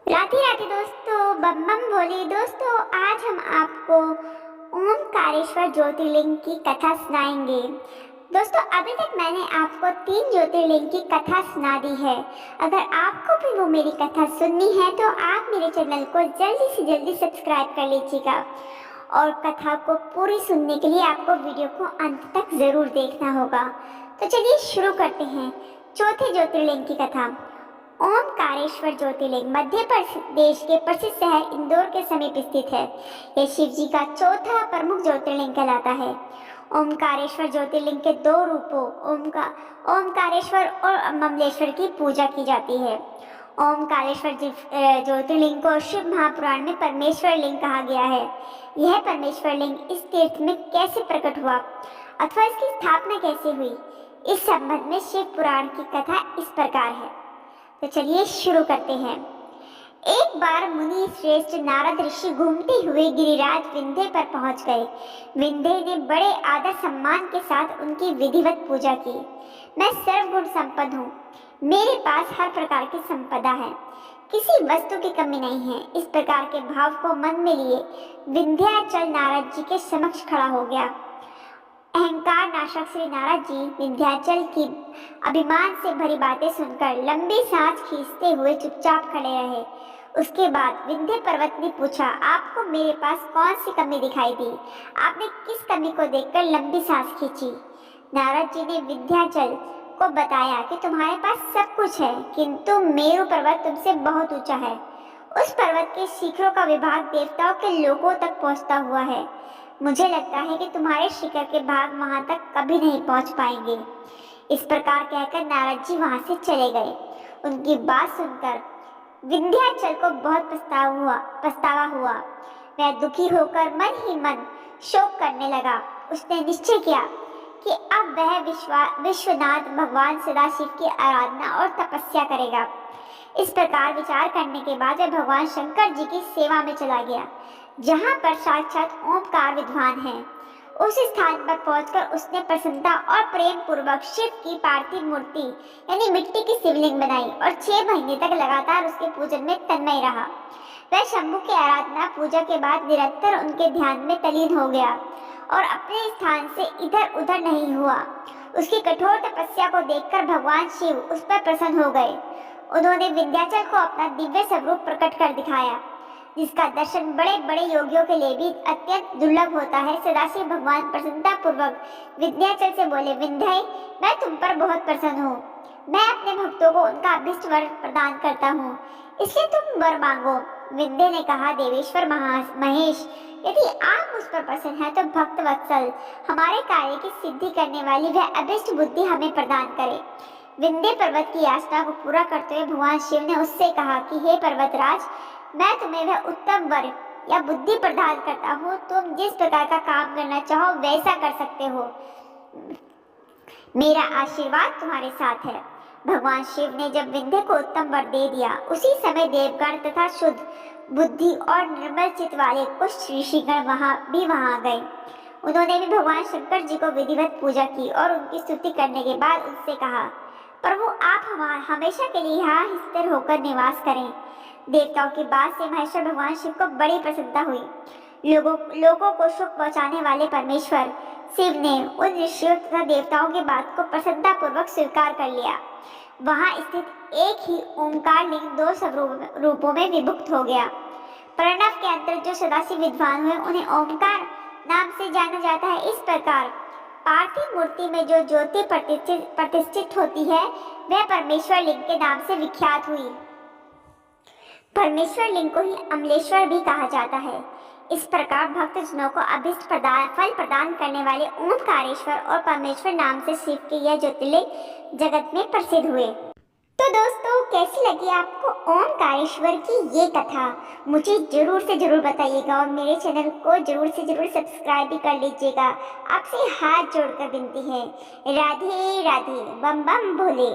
राधे राधे दोस्तों, बम बम भोले दोस्तों। आज हम आपको ओमकारेश्वर ज्योतिर्लिंग की कथा सुनाएंगे। दोस्तों, अभी तक मैंने आपको 3 ज्योतिर्लिंग की कथा सुना दी है। अगर आपको भी वो मेरी कथा सुननी है तो आप मेरे चैनल को जल्दी से जल्दी सब्सक्राइब कर लीजिएगा। और कथा को पूरी सुनने के लिए आपको वीडियो को अंत तक जरूर देखना होगा। तो चलिए शुरू करते हैं चौथे ज्योतिर्लिंग की कथा। ओमकारेश्वर ज्योतिर्लिंग मध्य प्रदेश के प्रसिद्ध शहर इंदौर के समीप स्थित है। यह शिव जी का चौथा प्रमुख ज्योतिर्लिंग कहलाता है। ओमकारेश्वर ज्योतिर्लिंग के 2 रूपों ओमकारेश्वर और ममलेश्वर की पूजा की जाती है। ओमकारेश्वर ज्योतिर्लिंग को शिव महापुराण में परमेश्वर लिंग कहा गया है। यह परमेश्वर लिंग इस तीर्थ में कैसे प्रकट हुआ अथवा इसकी स्थापना कैसे हुई, इस संबंध में शिव पुराण की कथा इस प्रकार है। तो चलिए शुरू करते हैं। एक बार मुनि श्रेष्ठ नारद ऋषि घूमते हुए गिरिराज विंध्य पर पहुंच गए। विंध्य ने बड़े आदर सम्मान के साथ उनकी विधिवत पूजा की। मैं सर्वगुण संपन्न हूँ, मेरे पास हर प्रकार की संपदा है, किसी वस्तु की कमी नहीं है। इस प्रकार के भाव को मन में लिए विंध्याचल नारद जी के समक्ष खड़ा हो गया। अहंकार नाशक श्री नारद जी विंध्याचल की अभिमान से भरी बातें सुनकर लंबी सांस खींचते हुए चुपचाप खड़े रहे। उसके बाद विंध्य पर्वत ने पूछा, आपको मेरे पास कौन सी कमी दिखाई दी? आपने किस कमी को देखकर लंबी सांस खींची? नारद जी ने विंध्याचल को बताया कि तुम्हारे पास सब कुछ है, किंतु मेरु पर्वत तुमसे बहुत ऊंचा है। उस पर्वत के शिखरों का विभाग देवताओं के लोकों तक पहुंचता हुआ है। मुझे लगता है कि तुम्हारे शिखर के भाग वहां तक कभी नहीं पहुंच पाएंगे। इस प्रकार कहकर नारद जी वहां से चले गए। उनकी बात सुनकर विंध्याचल को बहुत पछतावा हुआ। वह दुखी होकर मन ही मन शोक करने लगा। उसने निश्चय किया कि अब वह विश्वनाथ भगवान सदाशिव की आराधना और तपस्या करेगा। इस प्रकार विचार करने के बाद वह भगवान शंकर जी की सेवा में चला गया, जहाँ पर साक्षात ओमकार विद्वान है। उस स्थान पर पहुंचकर उसने प्रसन्नता और प्रेम पूर्वक शिव की पार्थिव मूर्ति यानी मिट्टी की शिवलिंग बनाई और 6 महीने तक लगातार उसके पूजन में तन्मय रहा। वह शंभु की आराधना पूजा के बाद निरंतर उनके ध्यान में तल्लीन हो गया और अपने स्थान से इधर उधर नहीं हुआ। उसकी कठोर तपस्या को देखकर भगवान शिव उस पर प्रसन्न हो गए। उन्होंने विंध्याचल को अपना दिव्य स्वरूप प्रकट कर दिखाया, जिसका दर्शन बड़े बड़े योगियों के लिए भी अत्यंत दुर्लभ होता है। सदाशिव भगवान प्रसन्नता पूर्वक विंध्याचल से बोले, विंध्य, मैं तुम पर बहुत प्रसन्न हूँ। मैं अपने भक्तों को उनका अभीष्ट वर प्रदान करता हूँ, इसलिए तुम वर मांगो। विंध्य ने कहा, देवेश्वर महेश, यदि आप मुझ पर प्रसन्न हैं तो भक्त वत्सल हमारे कार्य की सिद्धि करने वाली वह अभीष्ट बुद्धि हमें प्रदान करे। विंध्य पर्वत की याचना को पूरा करते हुए भगवान शिव ने उससे कहा कि हे पर्वतराज, मैं तुम्हें वह उत्तम वर या बुद्धि प्रदान करता हूँ। तुम जिस प्रकार का काम करना चाहो वैसा कर सकते हो। मेरा आशीर्वाद तुम्हारे साथ है। भगवान शिव ने जब विंध्य को उत्तम वर दे दिया, उसी समय देवगण तथा शुद्ध बुद्धि और निर्मल चित्त वाले कुछ ऋषिगण वहां गए। उन्होंने भी भगवान शंकर जी को विधिवत पूजा की और उनकी स्तुति करने के बाद उनसे कहा, प्रभु, आप हमेशा के लिए यहाँ स्थिर होकर निवास करें। देवताओं की बात से महेश्वर भगवान शिव को बड़ी प्रसन्नता हुई। लोगों को सुख पहुंचाने वाले परमेश्वर शिव ने उन ऋषियों तथा देवताओं की बात को प्रसन्नता पूर्वक स्वीकार कर लिया। वहां स्थित एक ही ओंकार लिंग 2 स्वरूपों में विभक्त हो गया। प्रणव के अंतर जो सदाशिव विद्वान हुए उन्हें ओंकार नाम से जाना जाता है। इस प्रकार पार्थिव मूर्ति में जो ज्योति प्रतिष्ठित होती है वह परमेश्वर लिंग के नाम से विख्यात हुई। परमेश्वर लिंग को ही अमलेश्वर भी कहा जाता है। इस प्रकार भक्तजनों को अभीष्ट फल प्रदान करने वाले ओमकारेश्वर और परमेश्वर नाम से शिव के यह ज्योतिर्लिंग जगत में प्रसिद्ध हुए। तो दोस्तों, कैसी लगी आपको ओमकारेश्वर की ये कथा? मुझे जरूर से जरूर बताइएगा और मेरे चैनल को जरूर से जरूर सब्सक्राइब भी कर लीजिएगा। आपसे हाथ जोड़कर विनती है, राधे राधे, बम बम भोले।